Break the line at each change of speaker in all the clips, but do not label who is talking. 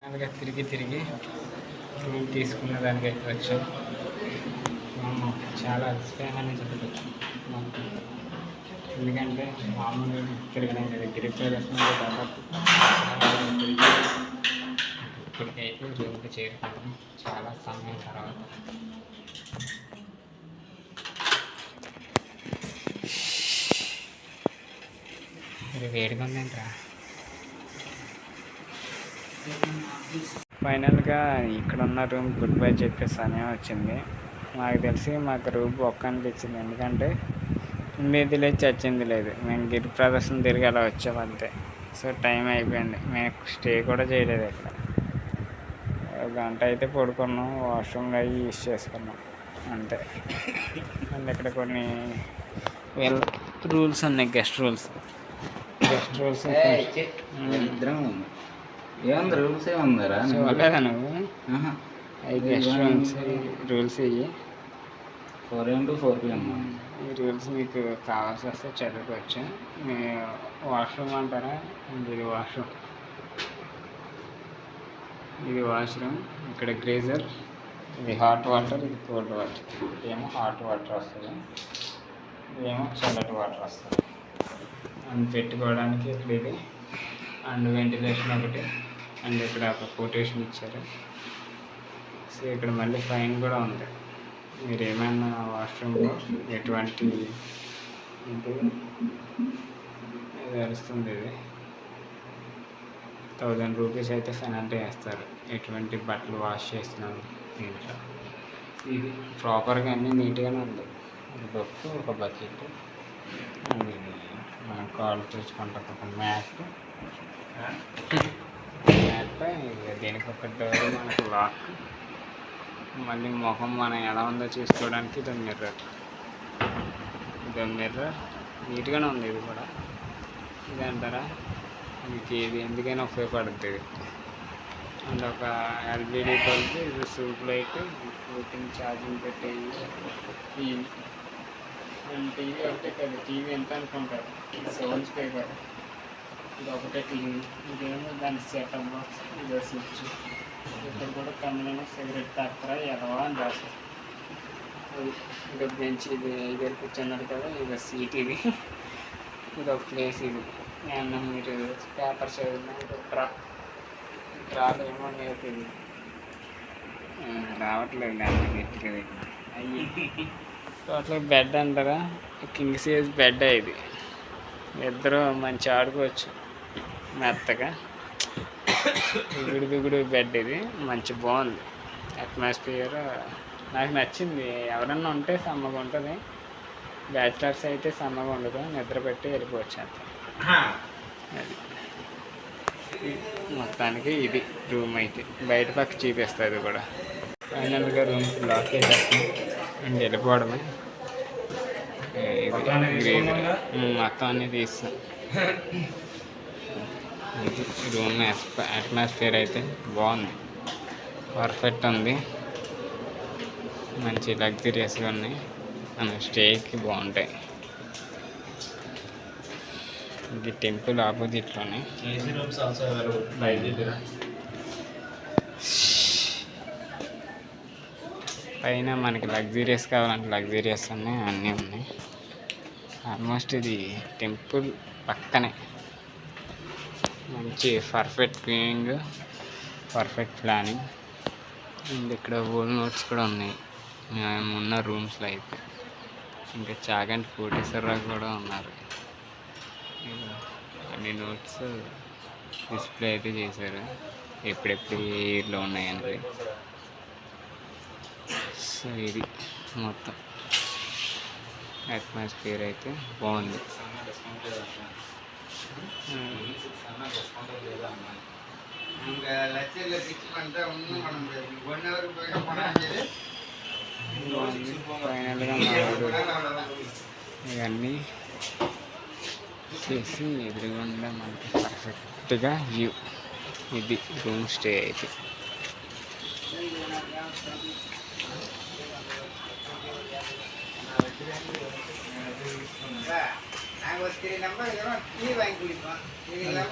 అలాగే తిరిగి తిరిగి రూమ్ తీసుకున్న దానికైతే వచ్చాం. చాలా అలసిపోయామని చెప్పవచ్చు మాకు. ఎందుకంటే మామూలుగా తిరగడం కదా, గిరి ప్రదర్శన దాదాపు ఇప్పటికైతే రూమ్కి చేరుకున్నాం చాలా సమయం తర్వాత. ఇది వేడిగా ఉందేంట్రా. ఫైనల్గా ఇక్కడ ఉన్న రూమ్ గుడ్ బై చెప్పే సమయం వచ్చింది. మాకు తెలిసి మాకు రూమ్ ఒక్క అనిపించింది, ఎందుకంటే ఉండేది లేదు చచ్చింది లేదు. మేము గిరి ప్రదర్శన తిరిగి అలా వచ్చాము అంతే. సో టైం అయిపోయింది, మేము స్టే కూడా చేయలేదు ఇక్కడ. గంట అయితే పడుకున్నాం, వాష్రూమ్లో అవి యూజ్ చేసుకున్నాం అంతే. అండ్ ఇక్కడ కొన్ని రూల్స్ ఉన్నాయి, గెస్ట్ రూల్స్
ఏముంది రూల్స్ ఏముందరా
చూడలేదా నువ్వు? అవి గెస్ట్ రూల్స్ ఇవి
4 AM to 4 PM.
ఈ రూల్స్ మీకు కావాల్సి వస్తే చదువుకోవచ్చు. మీ వాష్రూమ్ అంటారా, ఇది వాష్రూమ్. ఇక్కడ గ్రేజర్, ఇది హాట్ వాటర్, ఇది కోల్డ్ వాటర్. ఇదేమో హాట్ వాటర్ వస్తుంది, ఇదేమో చల్లటి వాటర్ వస్తుంది. అండ్ పెట్టుకోవడానికి ఇక్కడ ఇది, అండ్ వెంటిలేషన్ ఒకటి, అండ్ ఇక్కడ ఒక కొటేషన్ ఇచ్చారు. సో ఇక్కడ మళ్ళీ ఫైన్ కూడా ఉంది. మీరు ఏమైనా వాష్రూమ్లో ఎటువంటి ఇది వస్తుంది, ఇది 1000 రూపీస్ అయితే పెనాల్టీ వేస్తారు ఎటువంటి బట్టలు వాష్ చేస్తున్నాను దీంట్లో. ఇది ప్రాపర్గా అన్నీ నీట్గానే ఉంది. ఒక బొక్కు, ఒక బకెట్, అండ్ ఇది మనం కాల్ తెచ్చుకుంటాం ఒక మ్యాట్ పై దేనికి ఒక డోర్, మనకు లాక్, మళ్ళీ ముఖం మనం ఎలా ఉందో చూసుకోవడానికి ఇది మిర్రర్ నీట్గానే ఉంది. ఇది కూడా ఇది అంటారా, మీకు ఇది ఎందుకైనా ఉపయోగపడుతుంది. అండ్ ఒక ఎల్ఈడి బల్బ్, ఇది సూప్ లైట్, ఫోర్టీన్ ఛార్జింగ్ పెట్టేది. టీవీ ఒకటే కదా, టీవీ ఎంత అనుకుంటారు, సౌండ్స్ పేపర్, ఇది ఒకటే టీవీ. ఇదేమో దాని సెటప్ బాక్స్, ఇదో స్విచ్. ఇక్కడ కూడా కమ్యూనల్ సిగరెట్ తాకుతారా ఎదవా అని రాస్తారు. ఇది బెంచ్, ఇది ఐదు కూర్చున్నారు కదా, ఇది సీట్, ఇది ఒక ప్లేస్. ఇది ఏమన్నా మీరు పేపర్స్ చదివినా డ్రాలు ఏమో నేర్పింది రావట్లేదు దానికి గట్టిగా. అయ్యి టోటల్ బెడ్ అంటారా, కింగ్ సైజ్ బెడ్. ఇది ఇద్దరు మంచి ఆడుకోవచ్చు మెత్తగా. దిగుడు బెడ్, ఇది మంచి బాగుంది. అట్మాస్ఫియర్ నాకు నచ్చింది. ఎవరన్నా ఉంటే సమ్మగా ఉంటుంది, బ్యాచిలర్స్ అయితే సమ్మగా ఉండదు, నిద్ర పెట్టి వెళ్ళిపోవచ్చు అంతే. అది మొత్తానికి ఇది రూమ్ అయితే బయట పక్క చూపిస్తుంది కూడా. ఫైనల్గా రూమ్ లాక్ చేసేస్తాం అండ్ వెళ్ళిపోవడమే. ఇది మొత్తం అన్నీ తీస్తాం. ఇది రూమ్ అట్మాస్ఫియర్ అయితే బాగుంది, పర్ఫెక్ట్ ఉంది, మంచి లగ్జరియస్గా ఉన్నాయి, మన స్టేకి బాగుంటాయి. ఇది టెంపుల్ ఆపోజిట్లోనే. పైన మనకి లగ్జరియస్ కావాలంటే లగ్జరియస్ ఉన్నాయి, అన్నీ ఉన్నాయి. ఆల్మోస్ట్ ఇది టెంపుల్ పక్కనే. మంచి perfect cleaning, perfect planning. And ఇక్కడ ఓల్డ్ నోట్స్ కూడా ఉన్నాయి మేము ఉన్న రూమ్స్లో అయితే. ఇంకా చాగంటి కోటేశ్వరరావు కూడా ఉన్నారు. అన్ని నోట్స్ డిస్ప్లే అయితే చేశారు, ఎప్పుడెప్పుడు ఏ ఇయర్లో ఉన్నాయని. సో ఇది మొత్తం అట్మాస్ఫియర్ అయితే బాగుంది. ఫైనల్గా ఇవన్నీ చేసి ఎదురుగుండా మనకి పర్ఫెక్ట్గా వ్యూ. ఇది రూమ్ స్టే అయితే.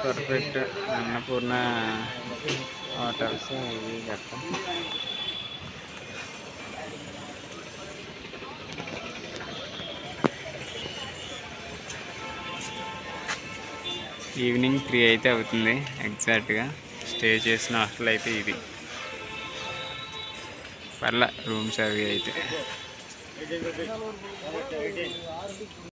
పర్ఫెక్ట్ అన్నపూర్ణ హోటల్స్ ఇవి గట్ట. ఈవినింగ్ 3 అయితే అవుతుంది ఎగ్జాక్ట్గా. స్టే చేసిన హాస్టల్ అయితే ఇది. పర్లే రూమ్స్ అవి అయితే.